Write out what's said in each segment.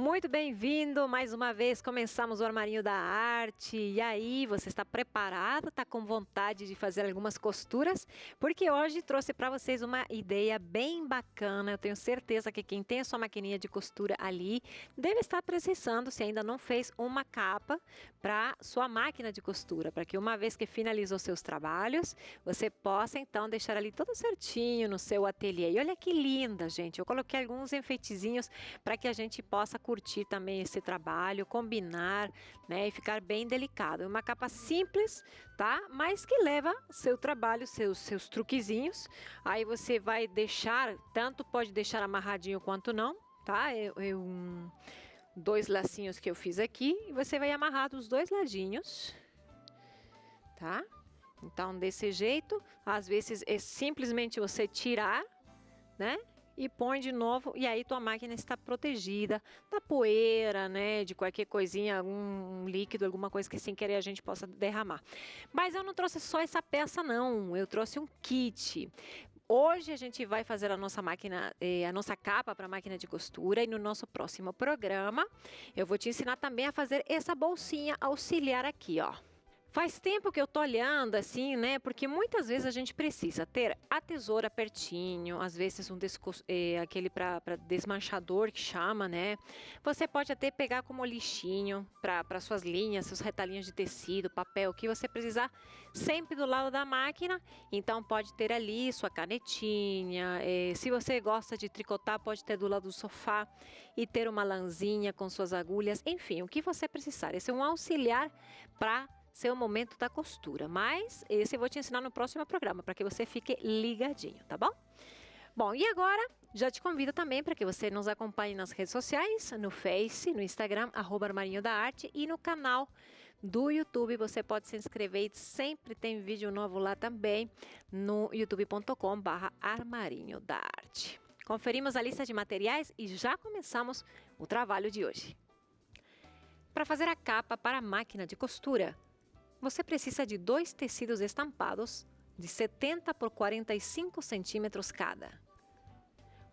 Muito bem-vindo, mais uma vez começamos o Armarinho da Arte. E aí, você está preparado? Está com vontade de fazer algumas costuras? Porque hoje trouxe para vocês uma ideia bem bacana. Eu tenho certeza que quem tem a sua maquininha de costura ali deve estar precisando, se ainda não fez, uma capa para sua máquina de costura, para que uma vez que finalizou seus trabalhos, você possa então deixar ali tudo certinho no seu ateliê. E olha que linda, gente. Eu coloquei alguns enfeitezinhos para que a gente possa curtir também esse trabalho, combinar, né, e ficar bem delicado. É uma capa simples, tá? Mas que leva seu trabalho, seus truquezinhos. Aí você vai deixar, tanto pode deixar amarradinho quanto não, tá? Dois lacinhos que eu fiz aqui e você vai amarrar dos dois ladinhos, tá? Então, desse jeito, às vezes é simplesmente você tirar, né? E põe de novo, e aí tua máquina está protegida da poeira, né, de qualquer coisinha, algum líquido, alguma coisa que sem querer a gente possa derramar. Mas eu não trouxe só essa peça não, eu trouxe um kit. Hoje a gente vai fazer a nossa máquina, a nossa capa para a máquina de costura, e no nosso próximo programa eu vou te ensinar também a fazer essa bolsinha auxiliar aqui, ó. Faz tempo que eu tô olhando assim, né? Porque muitas vezes a gente precisa ter a tesoura pertinho, às vezes aquele para desmanchador que chama, né? Você pode até pegar como lixinho para suas linhas, seus retalhinhos de tecido, papel, o que você precisar, sempre do lado da máquina. Então pode ter ali sua canetinha. Se você gosta de tricotar, pode ter do lado do sofá e ter uma lãzinha com suas agulhas. Enfim, o que você precisar. Esse é um auxiliar para seu momento da costura, mas esse eu vou te ensinar no próximo programa, para que você fique ligadinho, tá bom? Bom, e agora já te convido também para que você nos acompanhe nas redes sociais, no Face, no Instagram, @Armarinho da Arte, e no canal do YouTube. Você pode se inscrever e sempre tem vídeo novo lá também, no youtube.com/Armarinho da Arte. Conferimos a lista de materiais e já começamos o trabalho de hoje. Para fazer a capa para a máquina de costura, você precisa de 2 tecidos estampados de 70 por 45 centímetros cada.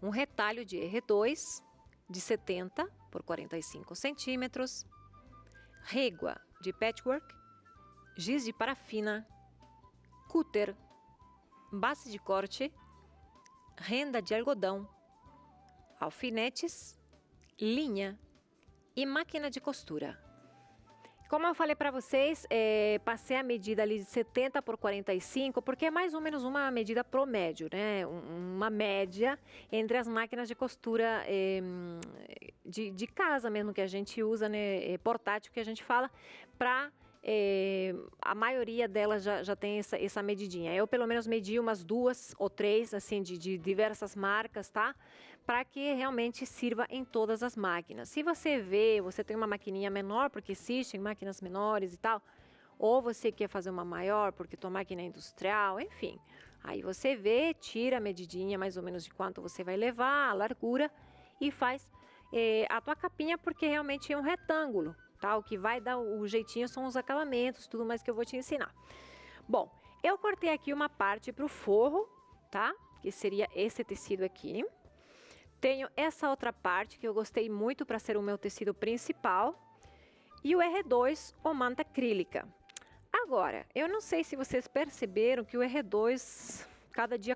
Um retalho de R2 de 70 por 45 centímetros. Régua de patchwork. Giz de parafina. Cúter. Base de corte. Renda de algodão. Alfinetes. Linha. E máquina de costura. Como eu falei para vocês, passei a medida ali de 70 por 45, porque é mais ou menos uma medida promédio, né? Uma média entre as máquinas de costura de casa mesmo, que a gente usa, né? Portátil, que a gente fala, para... a maioria delas já tem essa medidinha. Eu pelo menos medi umas 2 ou 3, assim, de diversas marcas, tá? Para que realmente sirva em todas as máquinas. Se você tem uma maquininha menor, porque existem máquinas menores e tal, ou você quer fazer uma maior, porque tua máquina é industrial, enfim. Aí você vê, tira a medidinha mais ou menos de quanto você vai levar, a largura, e faz a tua capinha, porque realmente é um retângulo. Tá? O que vai dar o jeitinho são os acabamentos, tudo mais que eu vou te ensinar. Bom, eu cortei aqui uma parte para o forro, tá? Que seria esse tecido aqui. Tenho essa outra parte que eu gostei muito para ser o meu tecido principal. E o R2, ou manta acrílica. Agora, eu não sei se vocês perceberam que o R2 cada dia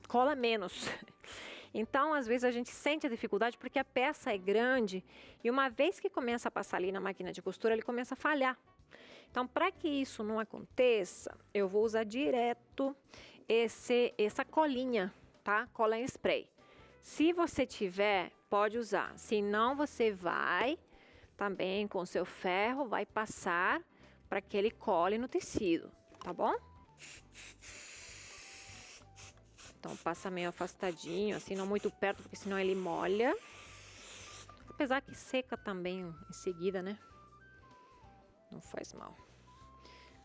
cola menos. Então, às vezes a gente sente a dificuldade porque a peça é grande e uma vez que começa a passar ali na máquina de costura, ele começa a falhar. Então, para que isso não aconteça, eu vou usar direto essa colinha, tá? Cola em spray. Se você tiver, pode usar. Se não, você vai também com o seu ferro, vai passar para que ele cole no tecido, tá bom? Então passa meio afastadinho, assim, não muito perto, porque senão ele molha. Apesar que seca também em seguida, né? Não faz mal.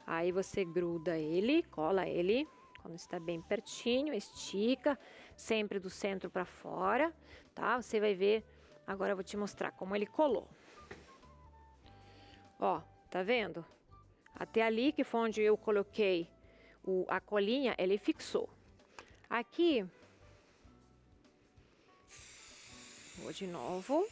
Aí você gruda ele, cola ele, quando está bem pertinho, estica, sempre do centro para fora, tá? Você vai ver, agora eu vou te mostrar como ele colou. Ó, tá vendo? Até ali, que foi onde eu coloquei a colinha, ele fixou. Aqui, vou de novo.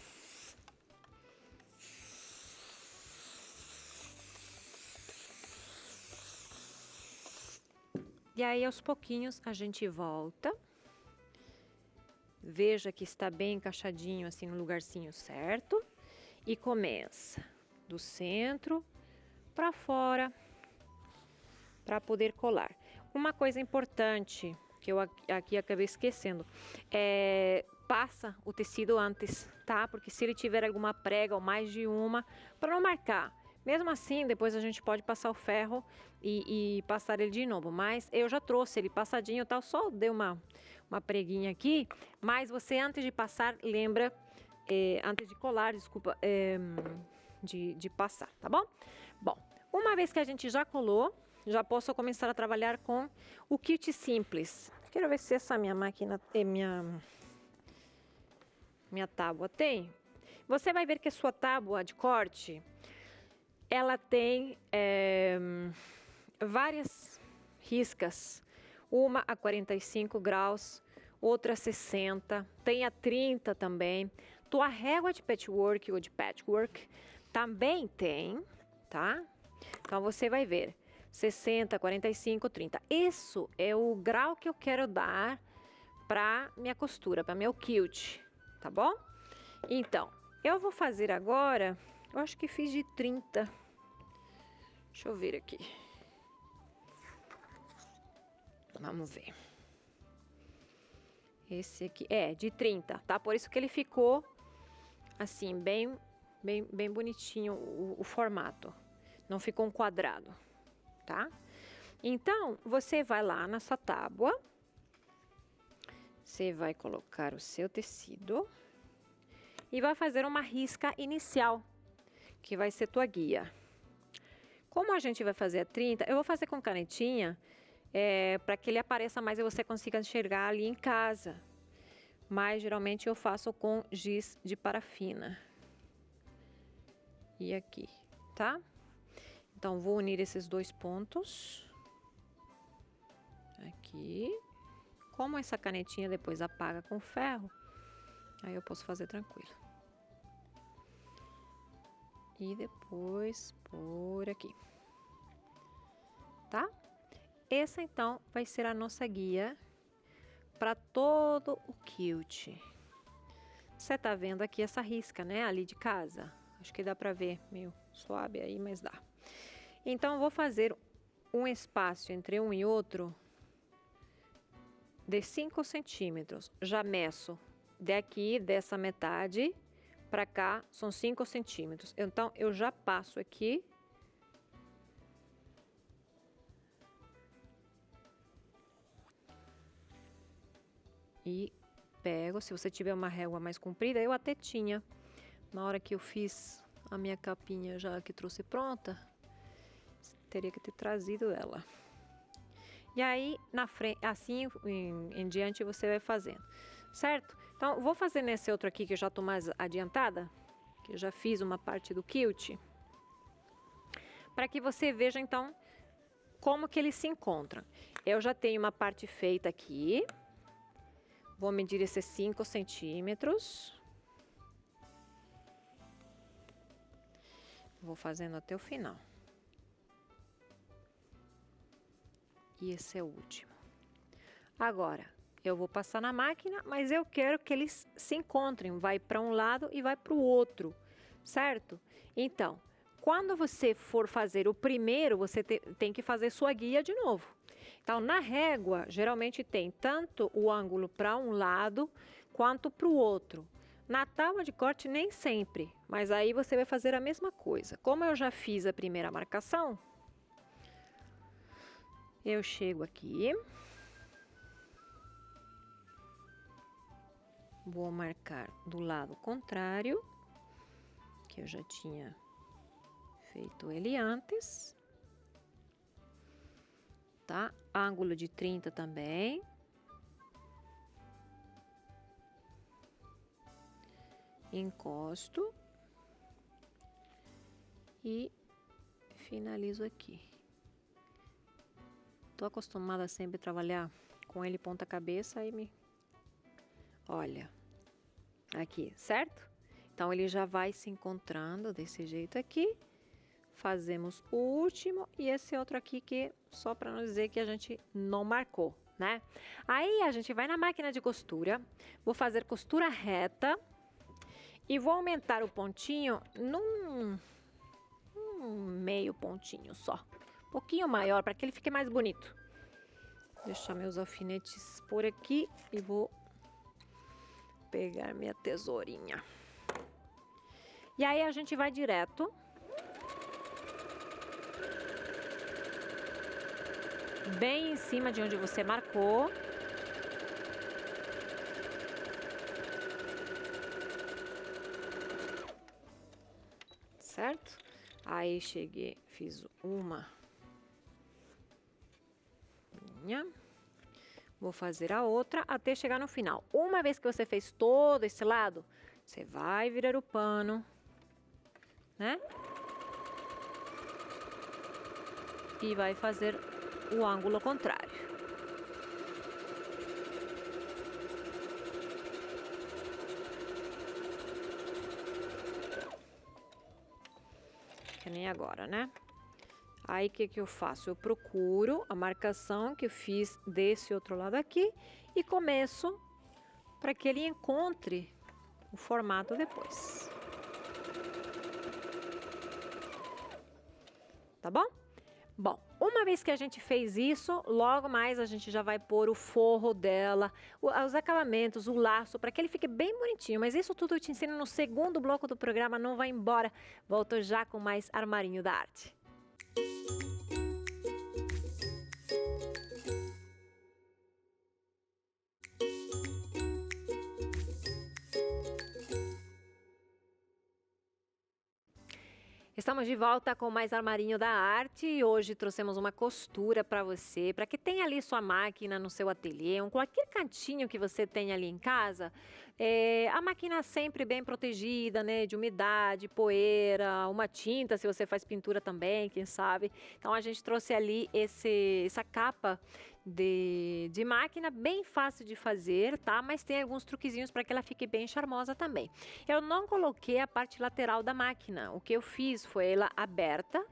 E aí, aos pouquinhos, a gente volta. Veja que está bem encaixadinho, assim, no lugarzinho certo. E começa do centro para fora, para poder colar. Uma coisa importante que eu aqui acabei esquecendo, passa o tecido antes, tá? Porque se ele tiver alguma prega ou mais de uma, para não marcar. Mesmo assim, depois a gente pode passar o ferro e passar ele de novo. Mas eu já trouxe ele passadinho, tal, só dei uma preguinha aqui. Mas você, antes de passar, lembra, antes de colar, desculpa, de passar, tá bom? Bom, uma vez que a gente já colou, já posso começar a trabalhar com o kit simples. Quero ver se essa minha máquina, minha tábua tem. Você vai ver que a sua tábua de corte, ela tem várias riscas. Uma a 45 graus, outra a 60, tem a 30 também. Tua régua de patchwork ou de patchwork também tem, tá? Então você vai ver 60, 45, 30. Isso é o grau que eu quero dar para minha costura, para meu quilt, tá bom? Então, eu vou fazer agora, eu acho que fiz de 30. Deixa eu ver aqui. Vamos ver. Esse aqui é de 30, tá? Por isso que ele ficou assim, bem bonitinho o formato. Não ficou um quadrado, tá? Então, você vai lá nessa tábua. Você vai colocar o seu tecido e vai fazer uma risca inicial, que vai ser tua guia. Como a gente vai fazer a 30, eu vou fazer com canetinha, para que ele apareça mais e você consiga enxergar ali em casa. Mas geralmente eu faço com giz de parafina. E aqui, tá? Então, vou unir esses dois pontos. Aqui. Como essa canetinha depois apaga com ferro, aí eu posso fazer tranquilo. E depois por aqui. Tá? Essa então vai ser a nossa guia para todo o quilt. Você tá vendo aqui essa risca, né? Ali de casa. Acho que dá para ver, meio suave aí, mas dá. Então, eu vou fazer um espaço entre um e outro de 5 centímetros. Já meço daqui, dessa metade, para cá, são 5 centímetros. Então, eu já passo aqui. E pego, se você tiver uma régua mais comprida, eu até tinha. Na hora que eu fiz a minha capinha já que trouxe pronta, teria que ter trazido ela. E aí, na frente, assim em diante, você vai fazendo, certo? Então, vou fazer nesse outro aqui que eu já tô mais adiantada, que eu já fiz uma parte do quilt, para que você veja, então, como que eles se encontram. Eu já tenho uma parte feita aqui. Vou medir esses 5 centímetros. Vou fazendo até o final. E esse é o último. Agora, eu vou passar na máquina, mas eu quero que eles se encontrem. Vai para um lado e vai para o outro, certo? Então, quando você for fazer o primeiro, você tem que fazer sua guia de novo. Então, na régua, geralmente tem tanto o ângulo para um lado quanto para o outro. Na tábua de corte, nem sempre, mas aí você vai fazer a mesma coisa. Como eu já fiz a primeira marcação, eu chego aqui, vou marcar do lado contrário, que eu já tinha feito ele antes. Tá? Ângulo de 30 também. Encosto. E finalizo aqui. Tô acostumada sempre a trabalhar com ele ponta cabeça e me... Olha, aqui, certo? Então, ele já vai se encontrando desse jeito aqui. fazemos o último e esse outro aqui que só para não dizer que a gente não marcou, né? Aí a gente vai na máquina de costura, vou fazer costura reta e vou aumentar o pontinho num meio pontinho só, um pouquinho maior para que ele fique mais bonito. Deixar meus alfinetes por aqui e vou pegar minha tesourinha. E aí a gente vai direto bem em cima de onde você marcou. Certo? Aí cheguei, fiz uma linha. Vou fazer a outra até chegar no final. Uma vez que você fez todo esse lado, você vai virar o pano, né? E vai fazer o ângulo contrário. Que nem agora, né? Aí, o que eu faço? Eu procuro a marcação que eu fiz desse outro lado aqui e começo para que ele encontre o formato depois. Tá bom? Bom, uma vez que a gente fez isso, logo mais a gente já vai pôr o forro dela, os acabamentos, o laço, para que ele fique bem bonitinho. Mas isso tudo eu te ensino no segundo bloco do programa, não vai embora. Volto já com mais Armarinho da Arte. Estamos de volta com mais Armarinho da Arte e hoje trouxemos uma costura para você, para que tenha ali sua máquina no seu ateliê, qualquer cantinho que você tenha ali em casa, a máquina sempre bem protegida, né, de umidade, poeira, uma tinta, se você faz pintura também, quem sabe. Então a gente trouxe ali essa capa de máquina, bem fácil de fazer, tá? Mas tem alguns truquezinhos para que ela fique bem charmosa também. Eu não coloquei a parte lateral da máquina. O que eu fiz foi ela aberta,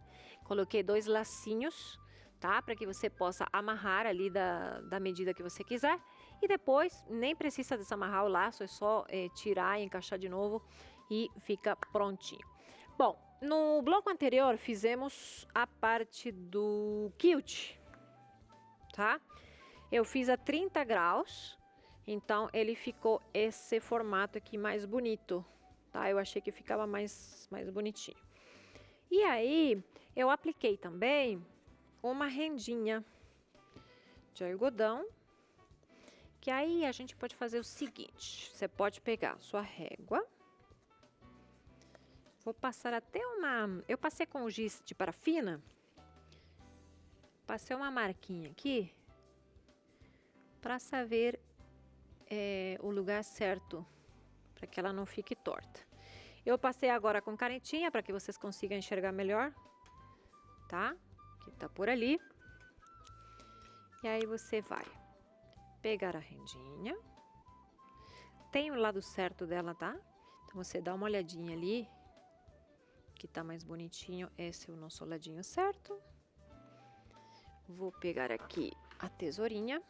coloquei 2 lacinhos, tá? Para que você possa amarrar ali da medida que você quiser. E depois, nem precisa desamarrar o laço, é só tirar e encaixar de novo e fica prontinho. Bom, no bloco anterior fizemos a parte do quilt, tá? Eu fiz a 30 graus, então ele ficou esse formato aqui mais bonito, tá? Eu achei que ficava mais bonitinho. E aí, eu apliquei também uma rendinha de algodão, que aí a gente pode fazer o seguinte, você pode pegar sua régua, vou passar até eu passei com o giz de parafina, passei uma marquinha aqui, para saber o lugar certo, para que ela não fique torta. Eu passei agora com canetinha, para que vocês consigam enxergar melhor, tá? Que tá por ali. E aí você vai pegar a rendinha, tem o lado certo dela, tá? Então você dá uma olhadinha ali, que tá mais bonitinho, esse é o nosso ladinho certo. Vou pegar aqui a tesourinha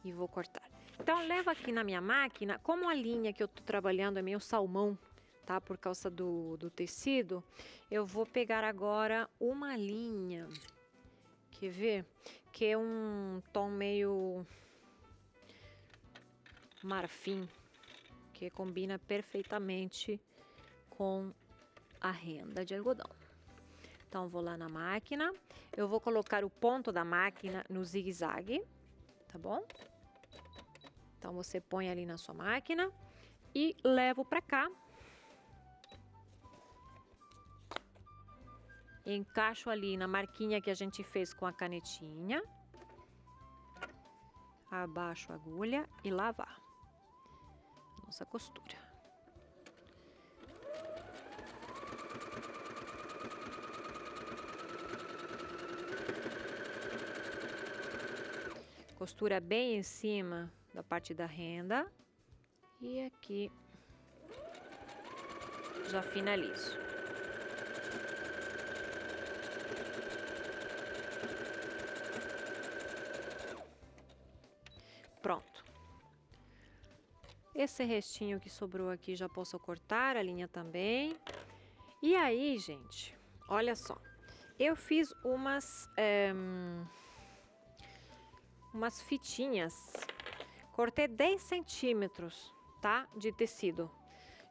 e vou cortar. Então, levo aqui na minha máquina, como a linha que eu tô trabalhando é meio salmão, tá? Por causa do tecido, eu vou pegar agora uma linha, quer ver? Que é um tom meio marfim, que combina perfeitamente com a renda de algodão. Então, vou lá na máquina, eu vou colocar o ponto da máquina no zigue-zague, tá bom? Então, você põe ali na sua máquina e levo para cá. Encaixo ali na marquinha que a gente fez com a canetinha. Abaixo a agulha e lavar. Nossa costura. Costura bem em cima da parte da renda e aqui já finalizo. Pronto. Esse restinho que sobrou aqui já posso cortar, a linha também. E aí, gente, olha só. Eu fiz umas fitinhas. Cortei 10 centímetros, tá? De tecido,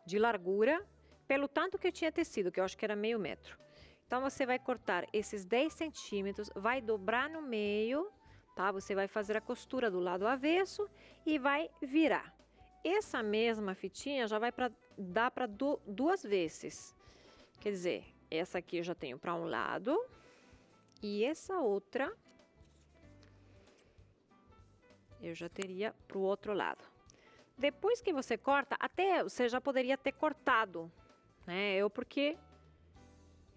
de largura, pelo tanto que eu tinha tecido, que eu acho que era meio metro. Então, você vai cortar esses 10 centímetros, vai dobrar no meio, tá? Você vai fazer a costura do lado avesso e vai virar. Essa mesma fitinha já vai dar para duas vezes. Quer dizer, essa aqui eu já tenho para um lado e essa outra eu já teria para o outro lado. Depois que você corta, até você já poderia ter cortado, né? Eu porque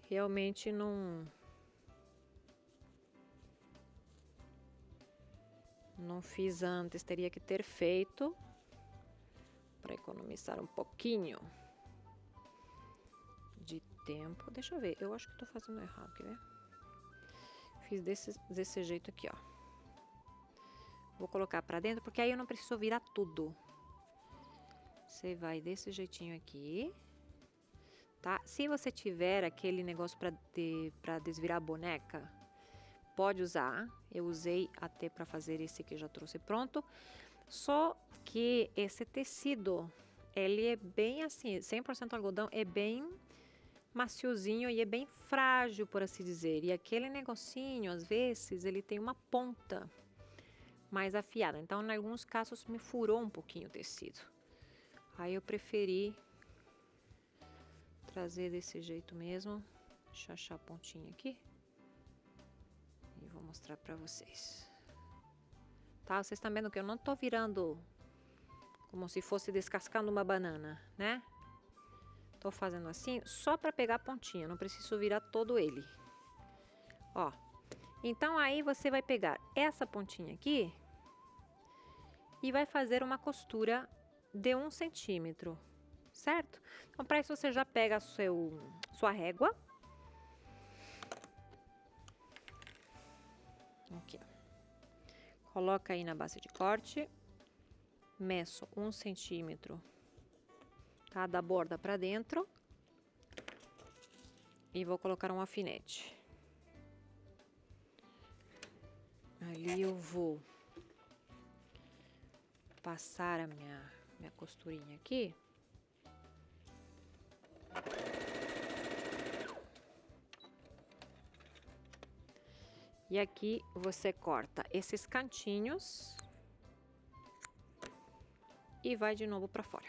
realmente não fiz antes, teria que ter feito para economizar um pouquinho de tempo. Deixa eu ver, eu acho que estou fazendo errado, quer ver? Fiz desse jeito aqui, ó. Vou colocar para dentro, porque aí eu não preciso virar tudo. Você vai desse jeitinho aqui, tá? Se você tiver aquele negócio para desvirar a boneca, pode usar. Eu usei até para fazer esse que eu já trouxe pronto. Só que esse tecido, ele é bem assim, 100% algodão, é bem maciozinho e é bem frágil, por assim dizer. E aquele negocinho, às vezes, ele tem uma ponta mais afiada. Então, em alguns casos, me furou um pouquinho o tecido. Aí eu preferi trazer desse jeito mesmo. Deixa eu achar a pontinha aqui. E vou mostrar pra vocês. Tá? Vocês estão vendo que eu não tô virando como se fosse descascando uma banana, né? Tô fazendo assim só para pegar a pontinha, não preciso virar todo ele. Ó, então aí você vai pegar essa pontinha aqui e vai fazer uma costura de 1 centímetro, certo? Então, para isso você já pega sua régua. Aqui. Coloca aí na base de corte, meço 1 centímetro, tá? Da borda para dentro e vou colocar um alfinete. Ali eu vou passar a minha costurinha aqui. E aqui você corta esses cantinhos e vai de novo para fora.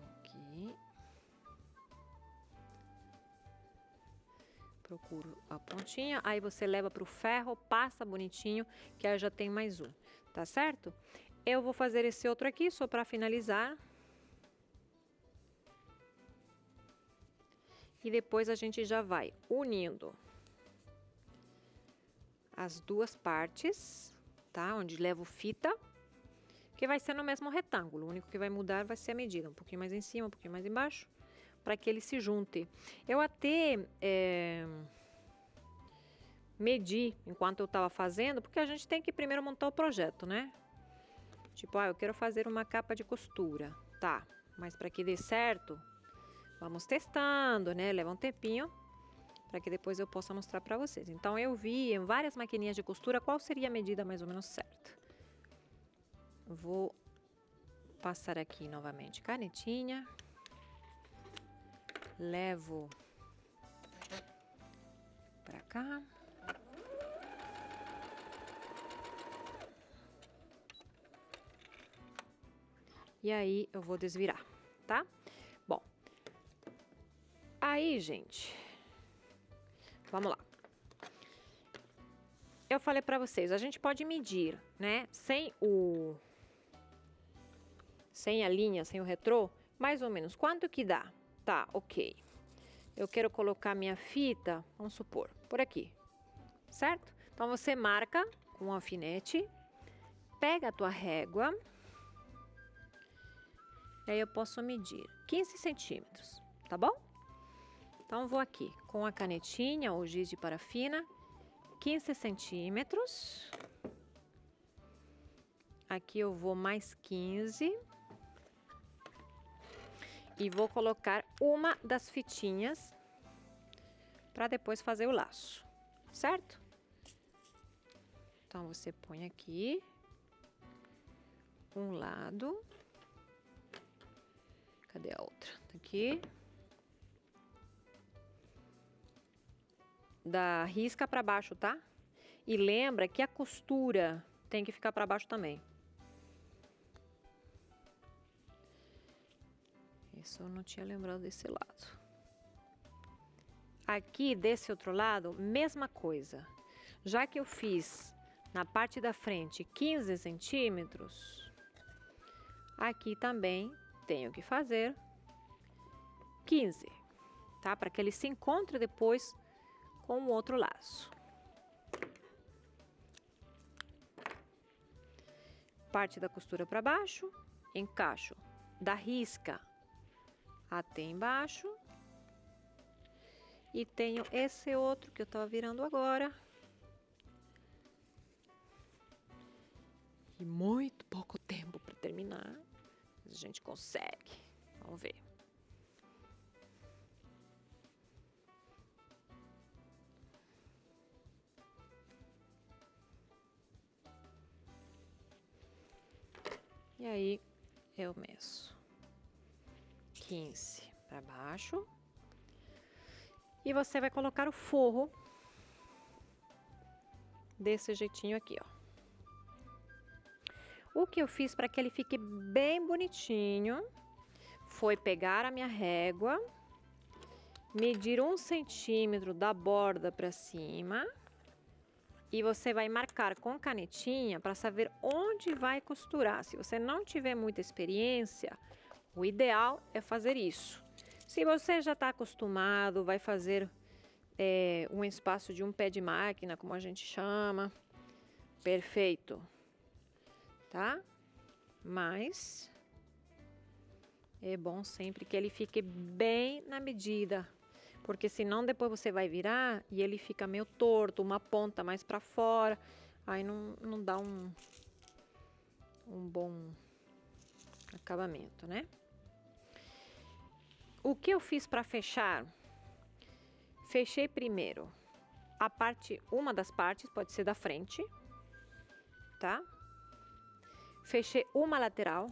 Aqui. Procuro a pontinha, aí você leva para o ferro, passa bonitinho, que aí já tem mais um, tá certo? Eu vou fazer esse outro aqui, só para finalizar. E depois a gente já vai unindo as duas partes, tá? Onde levo fita, que vai ser no mesmo retângulo, o único que vai mudar vai ser a medida, um pouquinho mais em cima, um pouquinho mais embaixo, para que ele se junte. Eu até medi enquanto eu estava fazendo, porque a gente tem que primeiro montar o projeto, né? Tipo, eu quero fazer uma capa de costura, tá? Mas para que dê certo, vamos testando, né? Leva um tempinho, para que depois eu possa mostrar para vocês. Então, eu vi em várias maquininhas de costura qual seria a medida mais ou menos certa. Vou passar aqui novamente canetinha. Levo para cá. E aí, eu vou desvirar, tá? Bom, aí, gente, vamos lá. Eu falei para vocês, a gente pode medir, né? Sem a linha, sem o retrô, mais ou menos quanto que dá? Tá, ok. eu quero colocar minha fita, vamos supor, por aqui, certo? Então, você marca com um alfinete, pega a tua régua, e aí eu posso medir 15 centímetros, tá bom? Então, vou aqui com a canetinha ou giz de parafina, 15 centímetros. Aqui eu vou mais 15. E vou colocar uma das fitinhas para depois fazer o laço, certo? Então, você põe aqui um lado. Cadê a outra? Tá aqui. Da risca para baixo, tá? E lembra que a costura tem que ficar para baixo também. Isso eu não tinha lembrado desse lado. Aqui, desse outro lado, mesma coisa. Já que eu fiz na parte da frente 15 centímetros, aqui também tenho que fazer 15, tá? Para que ele se encontre depois com o outro laço. Parte da costura para baixo, encaixo da risca até embaixo. E tenho esse outro que eu tava virando agora. E muito pouco tempo para terminar. Mas a gente consegue. Vamos ver. E aí, eu meço 15 para baixo. E você vai colocar o forro desse jeitinho aqui, ó. O que eu fiz para que ele fique bem bonitinho foi pegar a minha régua, medir 1 centímetro da borda para cima. E você vai marcar com canetinha para saber onde vai costurar. Se você não tiver muita experiência, o ideal é fazer isso. Se você já está acostumado, vai fazer um espaço de um pé de máquina, como a gente chama. Perfeito, tá? Mas é bom sempre que ele fique bem na medida. Porque senão depois você vai virar e ele fica meio torto, uma ponta mais para fora. Aí não dá um bom acabamento, né? O que eu fiz para fechar? Fechei primeiro uma das partes, pode ser da frente, tá? Fechei uma lateral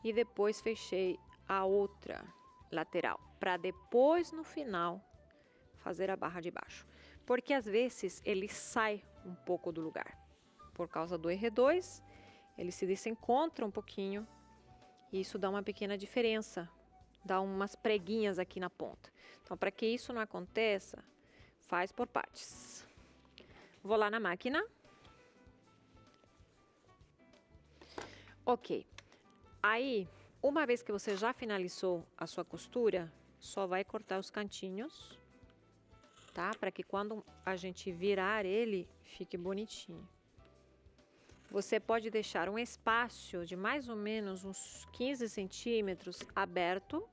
e depois fechei a outra lateral, para depois no final fazer a barra de baixo. Porque às vezes ele sai um pouco do lugar. Por causa do R2, ele se desencontra um pouquinho e isso dá uma pequena diferença. Dá umas preguinhas aqui na ponta. Então, para que isso não aconteça, faz por partes. Vou lá na máquina. Ok. Aí, uma vez que você já finalizou a sua costura, só vai cortar os cantinhos, tá? Para que quando a gente virar ele, fique bonitinho. Você pode deixar um espaço de mais ou menos uns 15 centímetros aberto.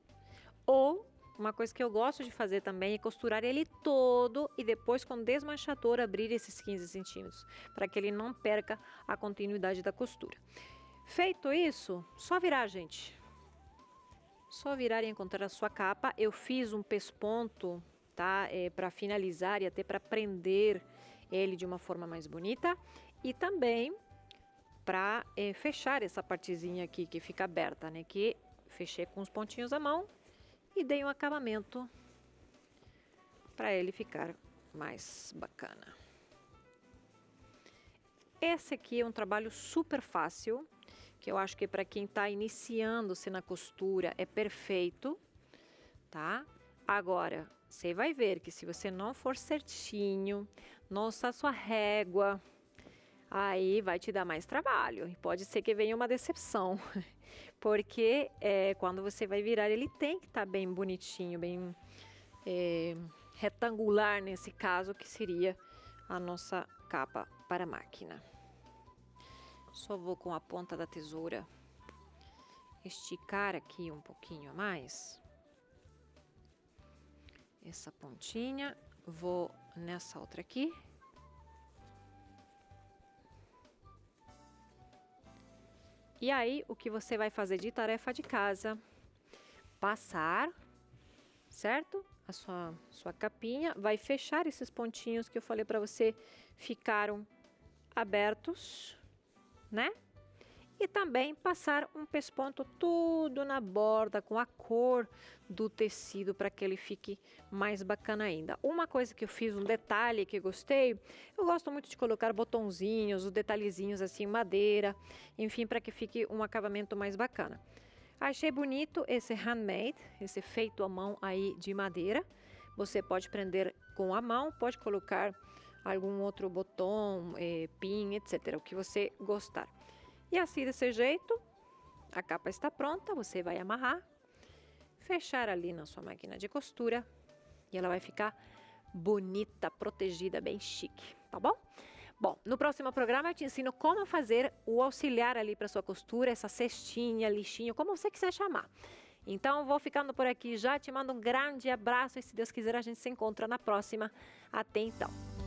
Ou, uma coisa que eu gosto de fazer também é costurar ele todo e depois com desmanchador abrir esses 15 centímetros, para que ele não perca a continuidade da costura. Feito isso, só virar, gente. Só virar e encontrar a sua capa. Eu fiz um pesponto, tá? Para finalizar e até para prender ele de uma forma mais bonita. E também para fechar essa partezinha aqui que fica aberta, né? Que fechei com os pontinhos à mão e dei um acabamento para ele ficar mais bacana. Esse aqui é um trabalho super fácil, que eu acho que para quem está iniciando-se na costura é perfeito, tá? Agora, você vai ver que se você não for certinho, não usar sua régua, aí vai te dar mais trabalho. E pode ser que venha uma decepção. Porque quando você vai virar, ele tem que estar bem bonitinho, bem retangular nesse caso, que seria a nossa capa para a máquina. Só vou com a ponta da tesoura esticar aqui um pouquinho a mais. Essa pontinha, vou nessa outra aqui. E aí, o que você vai fazer de tarefa de casa? Passar, certo? A sua capinha, vai fechar esses pontinhos que eu falei para você ficaram abertos, né? E também passar um pesponto tudo na borda com a cor do tecido para que ele fique mais bacana ainda. Uma coisa que eu fiz, um detalhe que eu gostei, eu gosto muito de colocar botãozinhos, os detalhezinhos assim, madeira, enfim, para que fique um acabamento mais bacana. Achei bonito esse handmade, esse feito à mão aí de madeira. Você pode prender com a mão, pode colocar algum outro botão, pin, etc, o que você gostar. E assim, desse jeito, a capa está pronta, você vai amarrar, fechar ali na sua máquina de costura e ela vai ficar bonita, protegida, bem chique, tá bom? Bom, no próximo programa eu te ensino como fazer o auxiliar ali para sua costura, essa cestinha, lixinho, como você quiser chamar. Então, vou ficando por aqui já, te mando um grande abraço e se Deus quiser a gente se encontra na próxima. Até então!